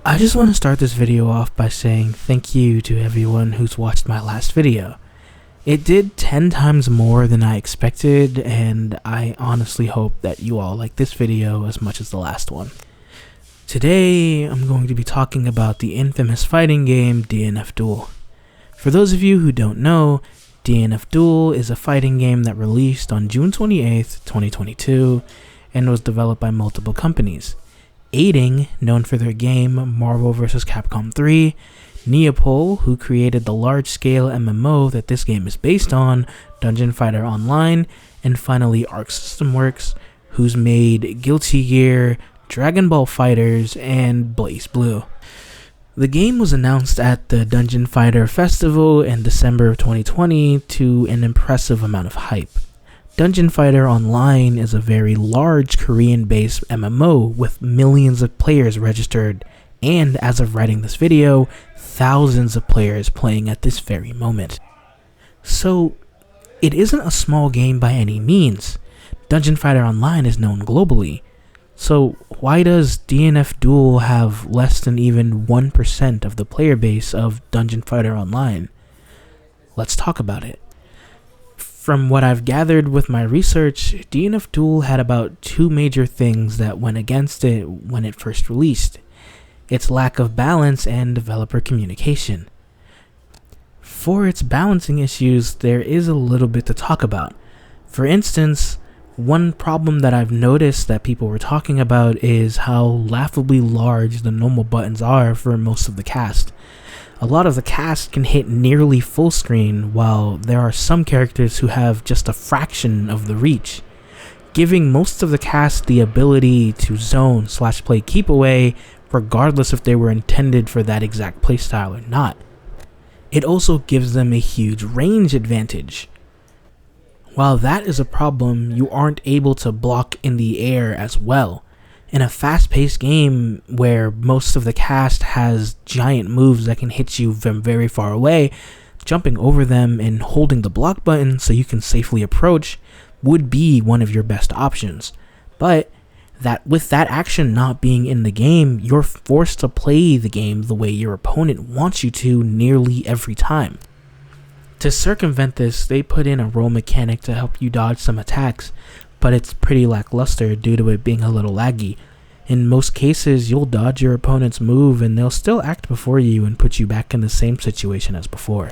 I just want to start this video off by saying thank you to everyone who's watched my last video. It did 10 times more than I expected, and I honestly hope that you all like this video as much as the last one. Today, I'm going to be talking about the infamous fighting game DNF Duel. For those of you who don't know, DNF Duel is a fighting game that released on June 28th, 2022, and was developed by multiple companies. Aiding, known for their game Marvel vs. Capcom 3, Neopol, who created the large-scale MMO that this game is based on, Dungeon Fighter Online, and finally Arc System Works, who's made Guilty Gear, Dragon Ball FighterZ, and Blaze Blue. The game was announced at the Dungeon Fighter Festival in December of 2020 to an impressive amount of hype. Dungeon Fighter Online is a very large Korean-based MMO with millions of players registered, and as of writing this video, thousands of players playing at this very moment. So, it isn't a small game by any means. Dungeon Fighter Online is known globally. So, why does DNF Duel have less than even 1% of the player base of Dungeon Fighter Online? Let's talk about it. From what I've gathered with my research, DNF Duel had about two major things that went against it when it first released: its lack of balance and developer communication. For its balancing issues, there is a little bit to talk about. For instance, one problem that I've noticed that people were talking about is how laughably large the normal buttons are for most of the cast. A lot of the cast can hit nearly full screen, while there are some characters who have just a fraction of the reach, giving most of the cast the ability to zone/play keep away, regardless if they were intended for that exact playstyle or not. It also gives them a huge range advantage. While that is a problem, you aren't able to block in the air as well. In a fast-paced game where most of the cast has giant moves that can hit you from very far away, jumping over them and holding the block button so you can safely approach would be one of your best options. But with that action not being in the game, you're forced to play the game the way your opponent wants you to nearly every time. To circumvent this, they put in a roll mechanic to help you dodge some attacks, but it's pretty lackluster due to it being a little laggy. In most cases, you'll dodge your opponent's move and they'll still act before you and put you back in the same situation as before.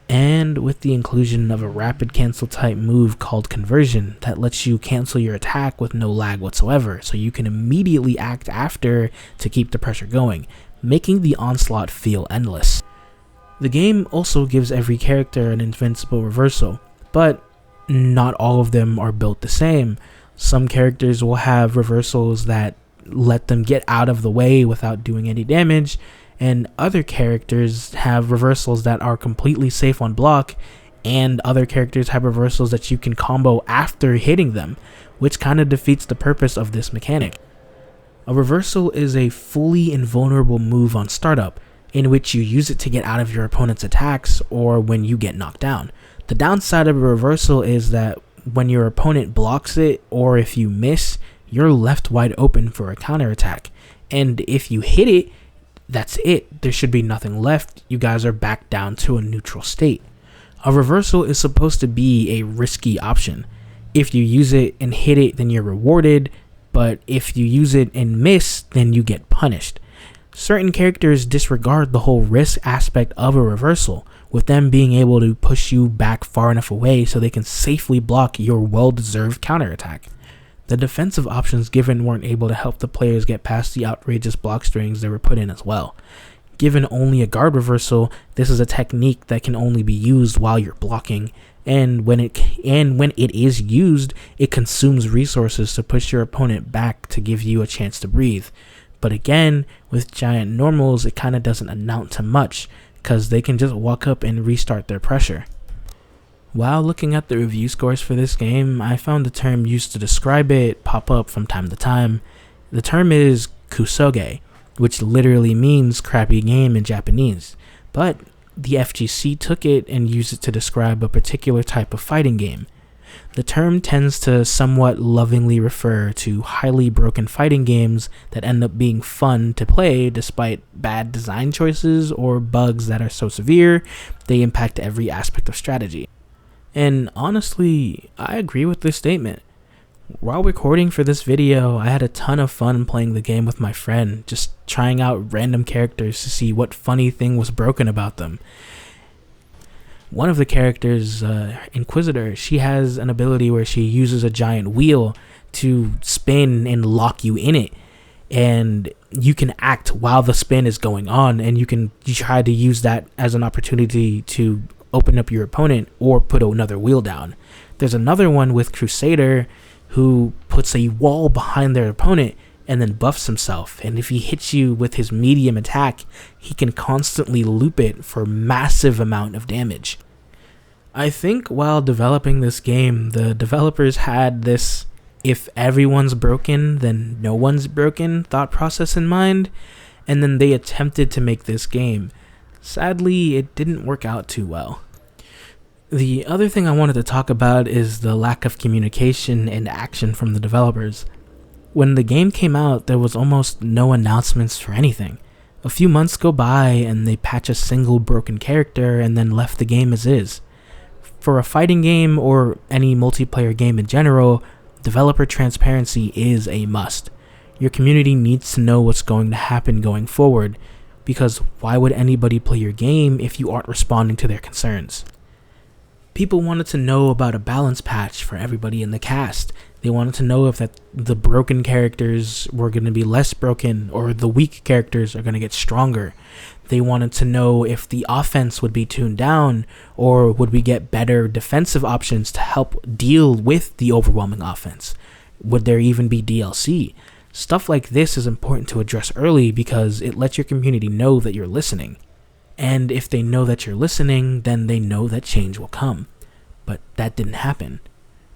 And with the inclusion of a rapid cancel type move called conversion that lets you cancel your attack with no lag whatsoever, so you can immediately act after to keep the pressure going, making the onslaught feel endless. The game also gives every character an invincible reversal, but not all of them are built the same. Some characters will have reversals that let them get out of the way without doing any damage, and other characters have reversals that are completely safe on block, and other characters have reversals that you can combo after hitting them, which kind of defeats the purpose of this mechanic. A reversal is a fully invulnerable move on startup, in which you use it to get out of your opponent's attacks or when you get knocked down. The downside of a reversal is that when your opponent blocks it, or if you miss, you're left wide open for a counterattack. And if you hit it, that's it. There should be nothing left. You guys are back down to a neutral state. A reversal is supposed to be a risky option. If you use it and hit it, then you're rewarded, but if you use it and miss, then you get punished. Certain characters disregard the whole risk aspect of a reversal, with them being able to push you back far enough away so they can safely block your well-deserved counterattack. The defensive options given weren't able to help the players get past the outrageous block strings they were put in as well. Given only a guard reversal, this is a technique that can only be used while you're blocking, and when it is used, it consumes resources to push your opponent back to give you a chance to breathe. But again, with giant normals, it kind of doesn't amount to much, because they can just walk up and restart their pressure. While looking at the review scores for this game, I found the term used to describe it pop up from time to time. The term is kusoge, which literally means crappy game in Japanese, but the FGC took it and used it to describe a particular type of fighting game. The term tends to somewhat lovingly refer to highly broken fighting games that end up being fun to play despite bad design choices or bugs that are so severe they impact every aspect of strategy. And honestly, I agree with this statement. While recording for this video, I had a ton of fun playing the game with my friend, just trying out random characters to see what funny thing was broken about them. One of the characters, Inquisitor, she has an ability where she uses a giant wheel to spin and lock you in it. And you can act while the spin is going on, and you try to use that as an opportunity to open up your opponent or put another wheel down. There's another one with Crusader who puts a wall behind their opponent and then buffs himself, and if he hits you with his medium attack, he can constantly loop it for massive amount of damage. I think while developing this game, the developers had this if everyone's broken, then no one's broken thought process in mind, and then they attempted to make this game. Sadly, it didn't work out too well. The other thing I wanted to talk about is the lack of communication and action from the developers. When the game came out, there was almost no announcements for anything. A few months go by and they patch a single broken character and then left the game as is. For a fighting game or any multiplayer game in general, developer transparency is a must. Your community needs to know what's going to happen going forward, because why would anybody play your game if you aren't responding to their concerns? People wanted to know about a balance patch for everybody in the cast. They wanted to know if the broken characters were going to be less broken or the weak characters are going to get stronger. They wanted to know if the offense would be tuned down or would we get better defensive options to help deal with the overwhelming offense. Would there even be DLC? Stuff like this is important to address early because it lets your community know that you're listening. And if they know that you're listening, then they know that change will come. But that didn't happen.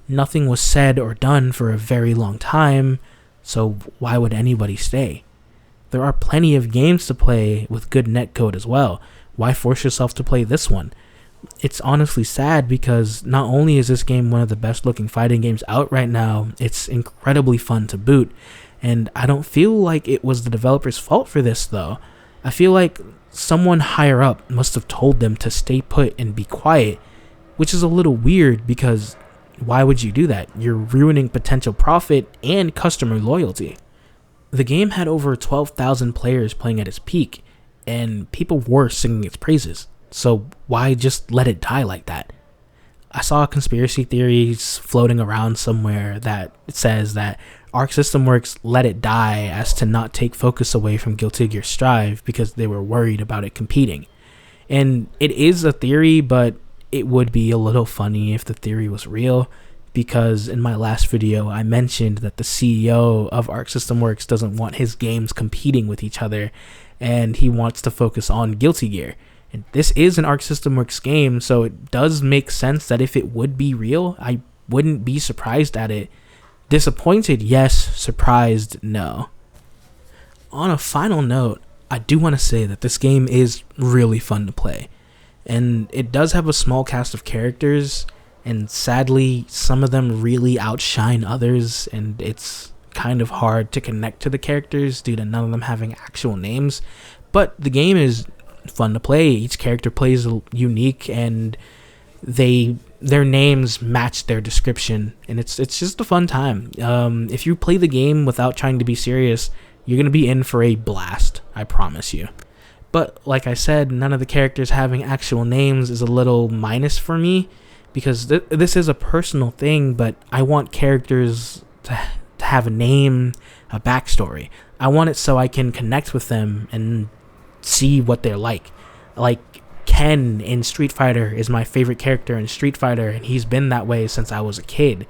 Nothing was said or done for a very long time, so why would anybody stay? There are plenty of games to play with good netcode as well. Why force yourself to play this one? It's honestly sad because not only is this game one of the best looking fighting games out right now, it's incredibly fun to boot. And I don't feel like it was the developer's fault for this though. I feel like someone higher up must have told them to stay put and be quiet, which is a little weird because why would you do that? You're ruining potential profit and customer loyalty. The game had over 12,000 players playing at its peak, and people were singing its praises. So why just let it die like that? I saw conspiracy theories floating around somewhere that says that Arc System Works let it die as to not take focus away from Guilty Gear Strive because they were worried about it competing. And it is a theory, but it would be a little funny if the theory was real, because in my last video I mentioned that the CEO of Arc System Works doesn't want his games competing with each other and he wants to focus on Guilty Gear. And this is an Arc System Works game, so it does make sense that if it would be real, I wouldn't be surprised at it. Disappointed, yes. Surprised, no. On a final note, I do want to say that this game is really fun to play. And it does have a small cast of characters, and sadly, some of them really outshine others, and it's kind of hard to connect to the characters due to none of them having actual names. But the game is fun to play. Each character plays unique, and their names match their description, and it's just a fun time. If you play the game without trying to be serious, you're going to be in for a blast, I promise you. But like I said, none of the characters having actual names is a little minus for me, because this is a personal thing, but I want characters to have a name, a backstory. I want it so I can connect with them and see what they're like. Like Ken in Street Fighter is my favorite character in Street Fighter, and he's been that way since I was a kid.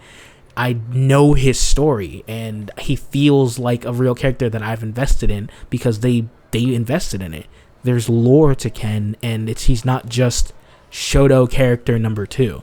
I know his story, and he feels like a real character that I've invested in because they invested in it. There's lore to Ken, and he's not just Shoto character number 2.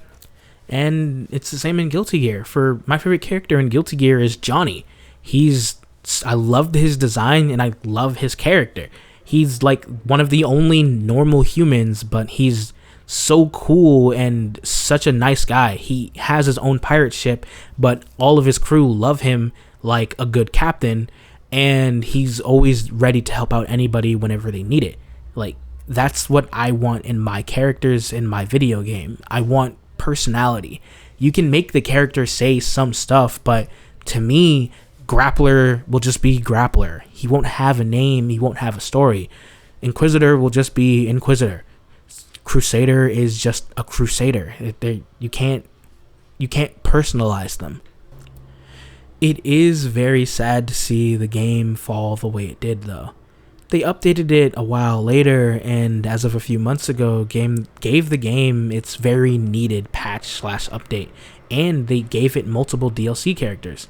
And it's the same in Guilty Gear. For my favorite character in Guilty Gear is Johnny. I loved his design, and I love his character. He's like one of the only normal humans, but he's so cool and such a nice guy. He has his own pirate ship, but all of his crew love him like a good captain, and he's always ready to help out anybody whenever they need it. Like, that's what I want in my characters in my video game. I want personality. You can make the character say some stuff, but to me, Grappler will just be Grappler. He won't have a name, he won't have a story. Inquisitor will just be Inquisitor. Crusader is just a Crusader. You can't personalize them. It is very sad to see the game fall the way it did, though. They updated it a while later, and as of a few months ago, gave the game its very needed patch/update, and they gave it multiple DLC characters.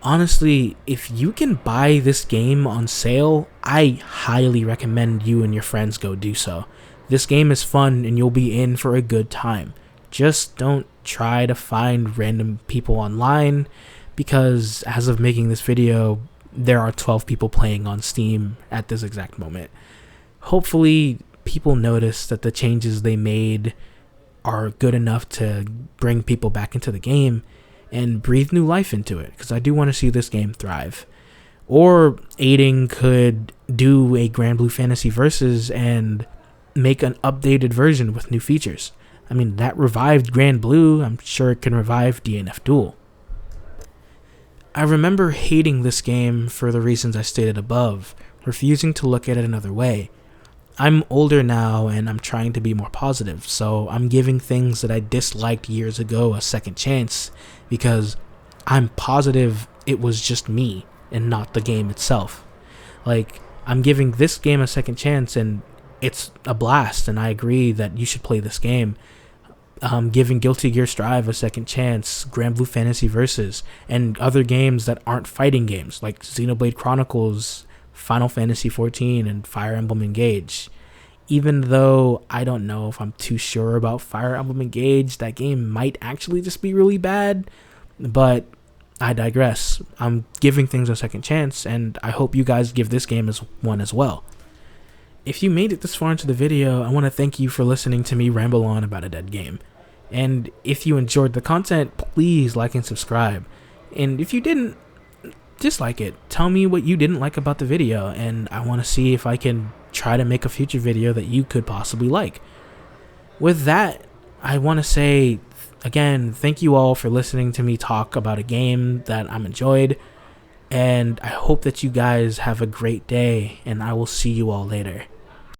Honestly, if you can buy this game on sale, I highly recommend you and your friends go do so. This game is fun and you'll be in for a good time. Just don't try to find random people online, because as of making this video, there are 12 people playing on Steam at this exact moment. Hopefully, people notice that the changes they made are good enough to bring people back into the game and breathe new life into it, because I do want to see this game thrive. Or Aiding could do a Grand Blue Fantasy Versus and make an updated version with new features. I mean, that revived Grand Blue. I'm sure it can revive DNF Duel. I remember hating this game for the reasons I stated above, refusing to look at it another way. I'm older now and I'm trying to be more positive, so I'm giving things that I disliked years ago a second chance, because I'm positive it was just me and not the game itself. Like, I'm giving this game a second chance and it's a blast, and I agree that you should play this game. Giving Guilty Gear Strive a second chance, Grand Blue Fantasy Versus, and other games that aren't fighting games like Xenoblade Chronicles, Final Fantasy XIV, and Fire Emblem Engage. Even though I don't know if I'm too sure about Fire Emblem Engage, that game might actually just be really bad, but I digress. I'm giving things a second chance, and I hope you guys give this game one as well. If you made it this far into the video, I want to thank you for listening to me ramble on about a dead game. And if you enjoyed the content, please like and subscribe. And if you didn't, dislike it. Tell me what you didn't like about the video, and I want to see if I can try to make a future video that you could possibly like. With that, I want to say, again, thank you all for listening to me talk about a game that I'm enjoyed. And I hope that you guys have a great day, and I will see you all later.